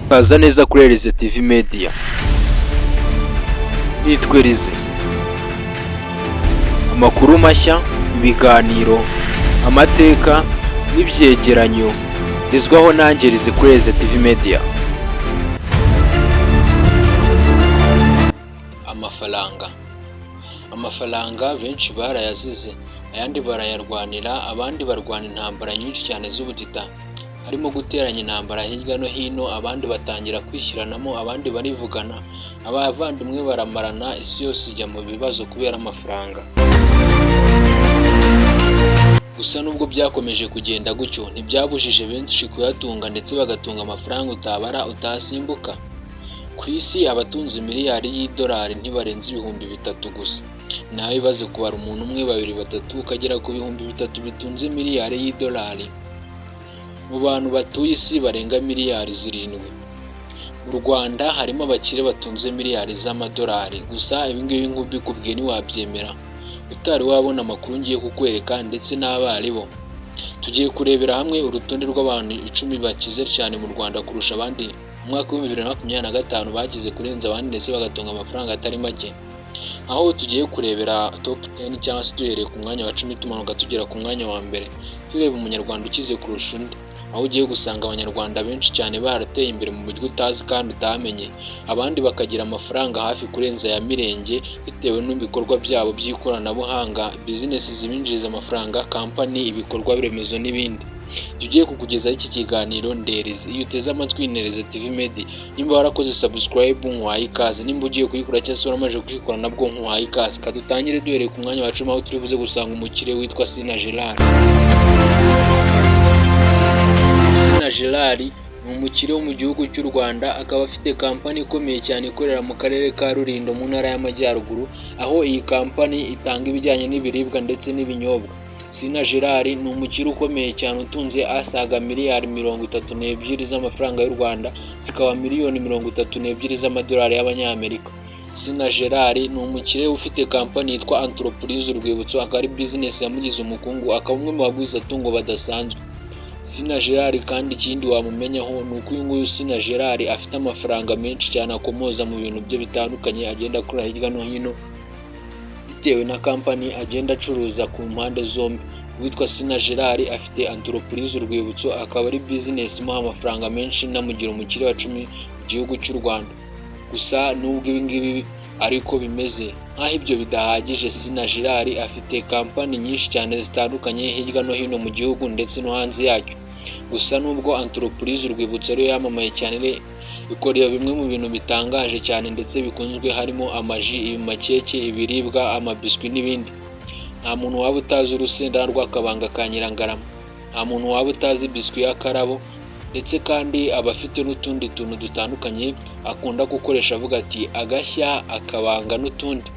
Kaza neza kuri Elize TV Media. Nitwe Elize. Amakuru mashya, ibiganiro, amateka n'ibyegeranyo bizwaho nanjye Elize kuri Elize TV Media. Amafaranga benshi barayazize, ayandi barayarwanira, abandi barwana intambara nyinshi cyane z'ubutita, harimo guteranya intambara hirya no hino, abandi batangira kwishyuranamo, abandi barivugana, abavandimwe baramarana, isi yose ijya mu bibazo kubera amafaranga. Gusa nubwo byakomeje kugenda gutyo, ntibyabujije benshi kuyatunga ndetse bagatunga amafaranga utabara utasimbuka. Ku isi abatunze miliyari y'idolari ntibarenze ibihumbi 3 gusa. Nawe bibaze kubara umuntu umwe, 2, 3 ukagera ku bihumbi 3 bitunze miliyari y'idolari. Mu bantu batuye isi barenga miliyari 7. Mu Rwanda harimo abakire batunze miliyari z'amadolari. Gusa ibingibi nk'ubikubwiye ntiwabyemera utari wabona amakuru ngiye kukwereka ndetse n'abaribo. Tugiye kurebera hamwe urutonde rw'abantu 10 bakize cyane mu Rwanda kurusha abandi mu mwaka wa 2025 bagize kurenza abandi ndetse bagatunga amafaranga atari make. Aho tugiye kurebera top 10 cyangwa se duhereye ku mwanya wa 10 tumanuka tugera ku mwanya wa mbere, tureba umunyarwanda ukize kurusha undi. Aho ugiye gusanga abanyarwanda benshi cyane barateye imbere mu buryo utazi kandi utamenye, abandi bakagira amafaranga hafi kurenza ya mirenge bitewe n'ibikorwa byabo by'ikoranabuhanga, business zibinjiriza amafaranga, company, ibikorwa biremezo n'ibindi. Tugiye kukugezaho iki kiganiro nderize. Iyo uteze amatwi Elize TV Media, nimba warakoze subscribe nkwaye ikaze, nimba ugiye kuyikora cyangwa se waramaje kuyikora nabwo nkwaye ikaze. Kadutangire duhereye ku mwanya wa 10 aho turi buze gusanga umukire witwa Sina Gerard. Sina Gerard ni umukire wo mu gihugu cy'u Rwanda, akaba afite kampani ikomeye cyane ikorera mu karere ka Rulindo mu ntara y'Amajyaruguru, aho iyi kampani itanga ibijyanye n'ibiribwa ndetse n'ibinyobwa. Sina Gerard ni umukire ukomeye cyane utunze asaga miliyari 32 z'amafaranga y'u Rwanda, zikaba miliyoni 32 z'amadolari y'abanyamerika. Sina Gerard ni umukire ufite kampani yitwa Entreprise Urwibutso, akaba ari business yamugize umukungu, akaba umwe mu bagwizatungo badasanzwe. Sina Gerard kandi ikindi wamumenyaho ni uko uyu nguyu Sina Gerard afite amafaranga menshi cyane akomoza mu bintu bye bitandukanye agenda akora hirya no hino bitewe na kampani agenda acuruza ku mpande zombi. Witwa Sina Gerard afite Entreprise Urwibutso, akaba ari business imuha amafaranga menshi namugira umukire wa 10 mu gihugu cy'u Rwanda. Gusa nubwo ibingibi ariko bimeze nk'aho ibyo bidahagije, Sina Gerard afite kampani nyinshi cyane zitandukanye hirya no hino mu gihugu ndetse no hanze yacyo. Gusa nubwo Entreprise Urwibutso ariyo yamamaye cyane, bikorera bimwe mu bintu bitangaje cyane ndetse bikunzwe, harimo amaji, ibimakeke, ibiribwa, amabiswi n'ibindi. Nta muntu waba utazi urusenda rw'akabanga ka Nyirangarama, nta muntu waba utazi biswi y'akarabo, ndetse kandi abafite n'utundi tuntu dutandukanye akunda gukoresha avuga ati agashya, akabanga n'utundi.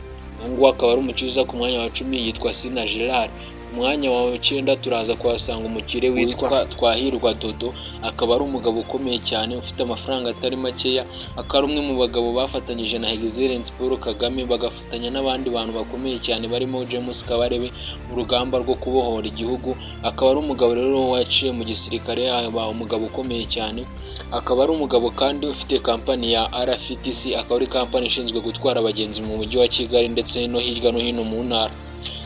Ngo akaba ari umukiza ku mwanya wa 10 yitwa Sina Gerard. Umwanya wa 9 turaza kuhasanga umukire witwa Twahirwa Dodo, akaba ari umugabo ukomeye cyane ufite amafaranga atari makeya, akaba umwe mu bagabo bafatanyije na Excellence Paul Kagame, bagafatanya n'abandi bantu bakomeye cyane barimo James Kabarebe mu rugamba rwo kubohora igihugu. Akaba ari umugabo rero waciye mu gisirikare, yaba umugabo ukomeye cyane. Akaba ari umugabo kandi ufite kampani ya RFTC, akaba ari kampani ishinzwe gutwara abagenzi mu mujyi wa Kigali ndetse no hirya no hino mu ntara.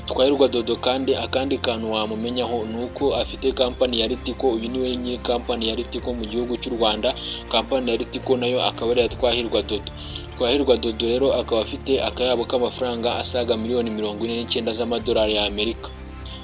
Twahirwa Dodo kandi akandi kantu wamumenyaho ni uko afite kampani ya Ritiko. Uyu niwe nyiri kampani ya Ritiko mu gihugu cy'u Rwanda. Kampani ya Ritiko nayo akaba ari Twahirwa Dodo. Twahirwa Dodo rero akaba afite akayabo k'amafaranga asaga miliyoni 49 z'amadolari y'Amerika,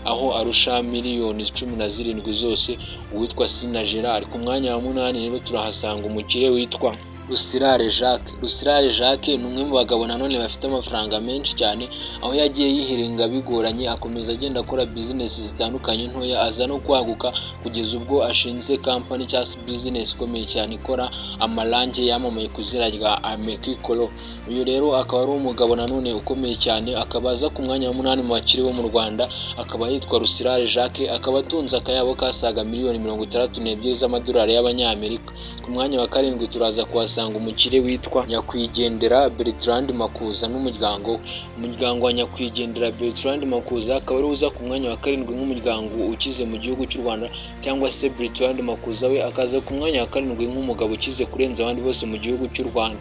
aho arusha miliyoni 17 zose uwitwa Sina Gerard. Ku mwanya wa 8 rero turahasanga umukire witwa Rusirare Jacques. Rusirare Jacques ni umwe mu bagabo nanone bafite amafaranga menshi cyane, aho yagiye yihiringa bigoranye, akomeza agenda akora business zitandukanye ntoya, aza no kwaguka kugeza ubwo ashinze kampani cyangwa business ikomeye cyane ikora amarange yamamaye ku izina rya Amekikolo. Uyu rero akaba ari umugabo nanone ukomeye cyane, akaba aza ku mwanya wa 8 mu bakire bo mu Rwanda, akaba yitwa Rusirare Jacques, akaba atunze akayabo kasaga miliyoni 62 z'amadolari y'abanyamerika. Ku mwanya wa 7 turaza kuhasanga kuhasanga umukire witwa Nyakwigendera Bertrand Makuza n'umuryango we. Umuryango wa Nyakwigendera Bertrand Makuza akaba ari uza ku mwanya wa karindwi nk'umuryango ukize mu gihugu cy'u Rwanda, cyangwa se Bertrand Makuza we akaza ku mwanya wa karindwi nk'umugabo ukize kurenza abandi bose mu gihugu cy'u Rwanda.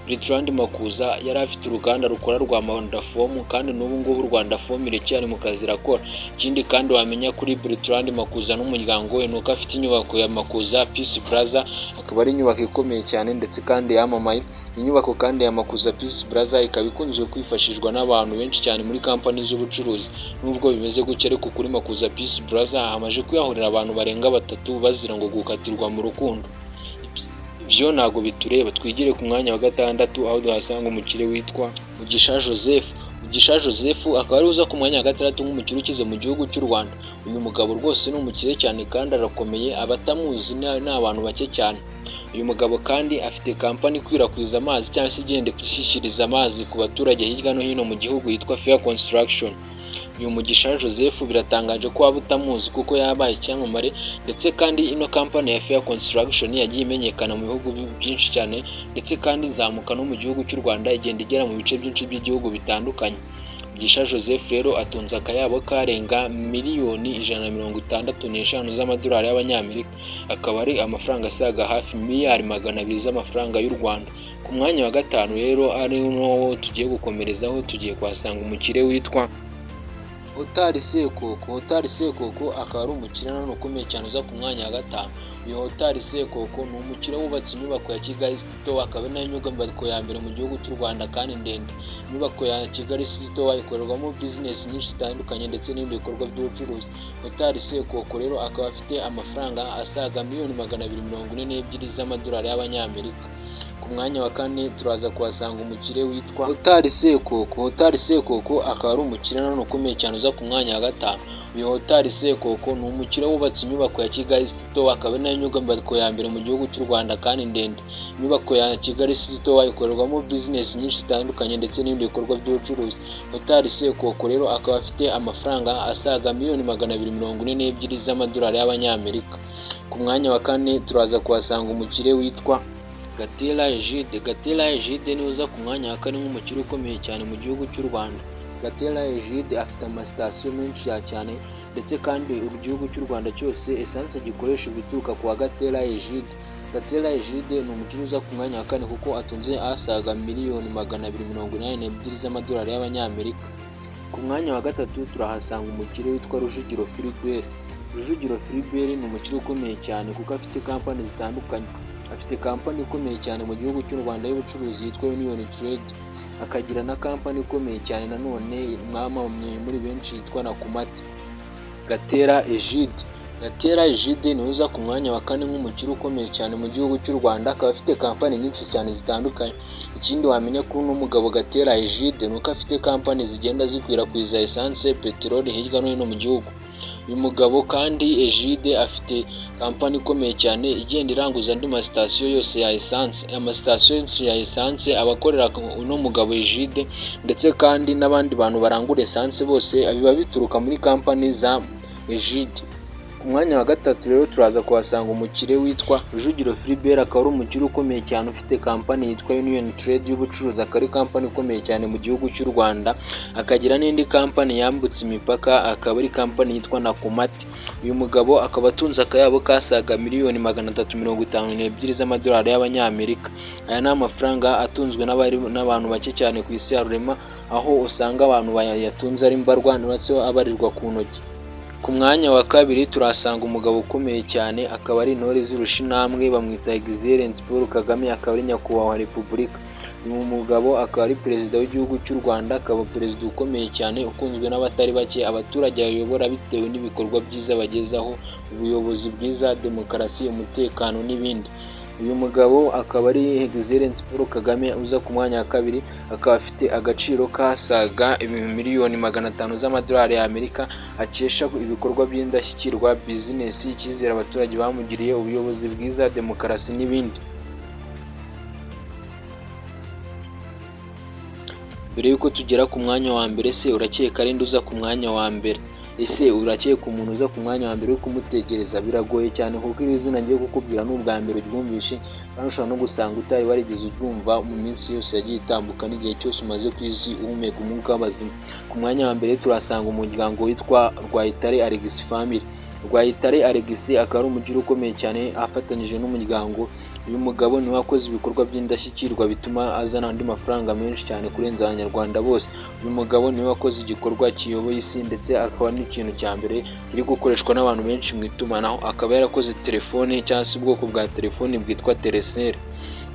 Bertrand Makuza yari afite uruganda rukora rwa Rwandafomu, kandi n'ubu ngubu Rwandafomu iracyari mu kazi irakora. Ikindi kandi wamenya kuri Bertrand Makuza n'umuryango we nuko afite inyubako ya Makuza Peace Plaza, akaba ari inyubako ikomeye cyane ndetse kandi yamamaye. Inyubako kandi ya Makuza Peace Plaza ikaba ikunzwe kwifashishwa n'abantu benshi cyane muri kampani z'ubucuruzi. Nubwo bimeze gutya ariko kuri Makuza Peace Plaza hamaze kwiyahurira abantu barenga batatu bazira ngo gukatirwa mu rukundo. Ibyo ntago bitureba, twigire ku mwanya wa gatandatu aho duhasanga umukire witwa Mugisha Joseph. Mugisha Joseph akaba ari uza ku mwanya wa gatandatu nk'umukire ukize mu gihugu cy'u Rwanda. Uyu mugabo rwose ni umukire cyane kandi arakomeye, abatamuzi ni abantu bake cyane. Uyu mugabo kandi afite kampani ikwirakwiza amazi cyangwa se igenda ishyikiriza amazi ku baturage hirya no hino mu gihugu yitwa Fair Construction. Uyu Mugisha Joseph biratangaje ko waba utamuzi kuko yabaye icyamamare, ndetse kandi ino kampani ya Fair Construction yagiye imenyekana mu bihugu byinshi cyane, ndetse kandi izamuka no mu gihugu cy'u Rwanda igenda igera mu bice byinshi by'igihugu bitandukanye. Mugisha Joseph rero atunze akayabo karenga miliyoni 165 z'amadolari y'abanyamerika, akaba ari amafaranga asaga hafi miliyari 200 z'amafaranga y'u Rwanda. Ku mwanya wa gatanu rero ari no tugiye gukomerezaho, tugiye kuhasanga umukire witwa Hotari Sekoko. Hotari Sekoko akaba ari umukire nanone ukomeye cyane uza ku mwanya wa gatanu. Uyu Hotari Sekoko ni umukire wubatse inyubako ya Kigali City Tower, akaba ari nayo nyubako ya mbere mu gihugu cy'u Rwanda kandi ndende. Inyubako ya Kigali City Tower ikorerwamo business nyinshi zitandukanye ndetse n'ibindi bikorwa by'ubucuruzi. Hotari Sekoko rero akaba afite amafaranga asaga miliyoni 242 z'amadolari y'abanyamerika. Ku mwanya wa kane turaza kuhasanga umukire witwa Hotari Sekoko. Hotari Sekoko akaba ari umukire nanone ukomeye cyane uza ku mwanya wa gatanu. Uyu Hotari Sekoko ni umukire wubatse inyubako ya Kigali City Tower, akaba ari nayo nyubako ya mbere mu gihugu cy'u Rwanda kandi ndende. Inyubako ya Kigali City Tower ikorerwamo business nyinshi zitandukanye ndetse n'ibindi bikorwa by'ubucuruzi. Hotari Sekoko rero akaba afite amafaranga asaga miliyoni 242 z'amadolari y'abanyamerika. Ku mwanya wa kane turaza kuhasanga umukire witwa Gatera Egide. Gatera Egide ni uza ku mwanya wa kane nk'umukire ukomeye cyane mu gihugu cy'u Rwanda. Gatera Egide afite amasitasiyo menshi cyane, ndetse kandi igihugu cy'u Rwanda cyose esanse gikoresha guturuka ku wa Gatera Egide. Gatera Egide ni umukire uza ku mwanya wa kane kuko atunze asaga miliyoni 282 z'amadolari y'abanyamerika. Ku mwanya wa gatatu turahasanga umukire witwa Rujugiro Philbert. Rujugiro Philbert ni umukire ukomeye cyane kuko afite kampani zitandukanye. Afite kampani ikomeye cyane mu gihugu cy'u Rwanda y'ubucuruzi yitwa Union Trade, akagira na kampani ikomeye cyane nanone mwamamye muri benshi yitwa Nakumati. Gatera Egide. Gatera Egide ni uza ku mwanya wa kane nk'umukire ukomeye cyane mu gihugu cy'u Rwanda, akaba afite kampani nyinshi cyane zitandukanye. Ikindi wamenya kuri uno mugabo Gatera Egide nuko afite kampani zigenda zikwirakwiza essence, peteroli hirya no hino mu gihugu. Uyu mugabo kandi Egide afite kampani ikomeye cyane igenda iranguza andi masitasiyo yose ya essence. Amasitasiyo yose ya essence abakorera uno mugabo Egide, ndetse kandi n'abandi bantu barangura essence bose biba bituruka muri kampani za Egide. Ku mwanya wa gatatu rero turaza kuhasanga umukire witwa Rujugiro Philbert, akaba ari umukire ukomeye cyane ufite kampani yitwa Union Trade y'ubucuruzi, akaba ari kampani ikomeye cyane mu gihugu cy'u Rwanda. Akagira n'indi kampani yambutse imipaka, akaba ari kampani yitwa Nakumati. Uyu mugabo akaba atunze akayabo kasaga miliyoni 352 z'amadolari y'abanyamerika. Aya ni amafaranga atunzwe n'abantu bake cyane ku isi ya rurema, aho usanga abantu bayatunze ari mbarwa ndetse abarirwa ku ntoki. Ku mwanya wa kabiri turasanga umugabo ukomeye cyane, akaba ari intore zirusha intambwe, bamwita Excellence Paul Kagame, akaba ari nyakubahwa wa Repubulika. Uyu mugabo akaba ari perezida w'igihugu cy'u Rwanda, akaba perezida ukomeye cyane ukunzwe n'abatari bake. Abaturage bayobora bitewe n'ibikorwa byiza bagezaho, ubuyobozi bwiza, demokarasi, umutekano n'ibindi. Uyu mugabo akaba ari Excellence Paul Kagame uza ku mwanya wa kabiri, akaba afite agaciro kasaga miliyoni 500 z'amadolari y'Amerika, akesha ibikorwa by'indashyikirwa, business, icyizere abaturage bamugiriye, ubuyobozi bwiza, demokarasi n'ibindi. Mbere yuko tugera ku mwanya wa mbere se urakeka ari nduza ku mwanya wa mbere? Ese urakeka umuntu uza ku mwanya wa mbere uri kumutekereza? Biragoye cyane kuko iri zina ngiye kukubwira ni ubwa mbere uryumvishe, kandi ushobora no gusanga utari warigeze uryumva mu minsi yose yagiye itambuka n'igihe cyose umaze ku isi uhumeka umwuka w'abazima. Ku mwanya wa mbere turasanga umuryango witwa Rwayitare Alex Family. Rwayitare Alex akaba ari umujura ukomeye cyane afatanyije n'umuryango. Uyu mugabo niwe wakoze ibikorwa by'indashyikirwa bituma azana andi mafaranga menshi cyane kurenza abanyarwanda bose. Uyu mugabo niwe wakoze igikorwa kiyoboye isi ndetse akaba n'ikintu cya mbere kiri gukoreshwa n'abantu benshi mu itumanaho, akaba yarakoze telefone cyangwa se ubwoko bwa telefoni bwitwa Telecel.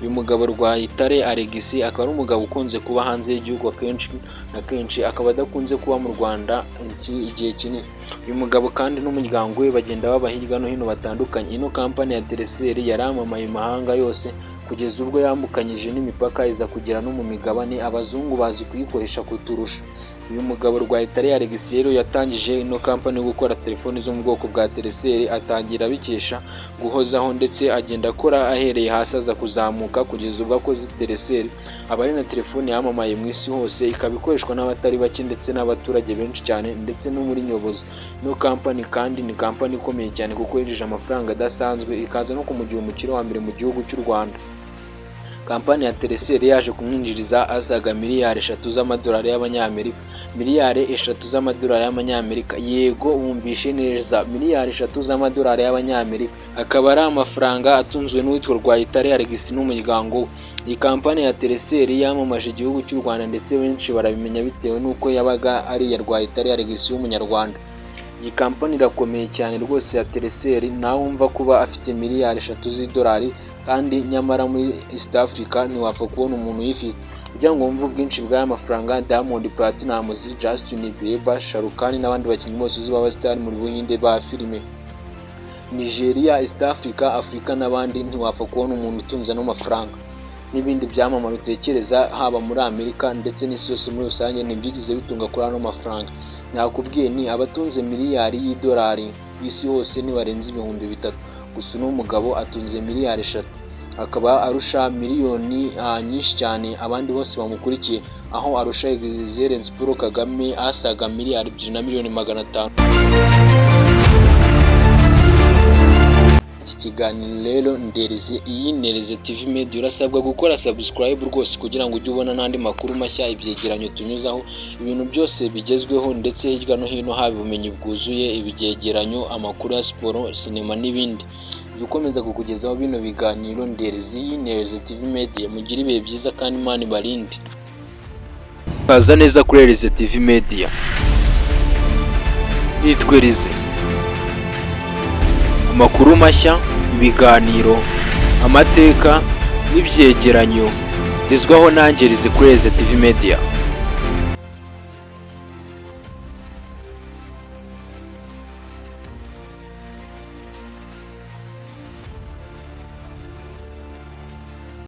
Uyu mugabo Rwayitare Alex akaba ari umugabo ukunze kuba hanze y'igihugu akenshi na kenshi, akaba adakunze kuba mu Rwanda igihe kinini. Uyu mugabo kandi n'umuryango we bagenda baba hirya no hino batandukanye. Ino kampani ya Telecel yaramamaye mahanga yose kugeza ubwo yambukanyije n'imipaka iza kugera no mu migabane, abazungu bazi kuyikoresha kuturusha. Uyu mugabo Rwayitare Alex rero yatangije ino kampani yo gukora telefoni zo mu bwoko bwa Telecel, atangira abikesha guhozaho ndetse agenda akora ahereye hasi aza kuzamuka kugeza ubwo akoze Telecel. Aba ari na telefoni yamamaye mu isi hose, ikaba ikoreshwa n'abatari bake ndetse n'abaturage benshi cyane ndetse no muri nyobozi. Ino kampani kandi ni kampani ikomeye cyane kuko yinjije amafaranga adasanzwe, ikaza no kumugira umukire wa mbere mu gihugu cy'u Rwanda. Kampani ya Telecel yaje kumwinjiriza asaga miliyari 3 z'amadolari y'abanyamerika. Miliyari 3 z'amadolari y'amanyamerika, yego wumvishe neza, miliyari 3 z'amadolari y'abanyamerika. Akaba ari amafaranga atunzwe n'uwitwa Rwayitare Alex n'umuryango we. Iyi kampani ya Telecel yamamaje igihugu cy'u Rwanda ndetse benshi barabimenya bitewe n'uko yabaga ari iya Rwayitare Alex w'umunyarwanda. Iyi kampani irakomeye cyane rwose ya Telecel, nawe wumva kuba afite miliyari 3 z'idolari, kandi nyamara muri East Africa ntiwapfa kubona umuntu uyifite. Kugira ngo wumve ubwinshi bw'aya mafaranga, Diamond Platnumz, Justin Bieber, Shah Rukh Khan n'abandi bakinnyi bose b'abasitari mu Buhinde ba filime, Nigeria, East Africa, Africa n'abandi, ntiwapfa kubona umuntu utunze ano mafaranga. N'ibindi byamamare utekereza haba muri Amerika ndetse n'isi yose muri rusange ntibyigize bitunga kuri ano mafaranga. Nakubwiye ni abatunze miliyari y'idolari ku isi hose ntibarenze 3,000, gusa uno mugabo atunze miliyari 3, akaba arusha miliyoni nyinshi cyane abandi bose bamukurikiye, aho arusha Excellency Paul Kagame asaga miliyari 2 na miliyoni 500. Iki kiganiro rero ndereze, iyi Nereze TV Media, urasabwa gukora subscribe rwose kugira ngo ujye ubona n'andi makuru mashya, ibyegeranyo tunyuzaho, ibintu byose bigezweho ndetse hirya no hino, haba ubumenyi bwuzuye, ibyegeranyo, amakuru ya siporo, sinema n'ibindi. Dukomeza kukugezaho bino biganiro ndereze, iyi Nereze TV Media. Mugire ibihe byiza kandi Imana ibarinde. Kaza neza kuri Nereze TV Media. Nitwerize amakuru mashya, ibiganiro, amateka n'ibyegeranyo bizwaho nanjye Rize kuri Nereze TV Media.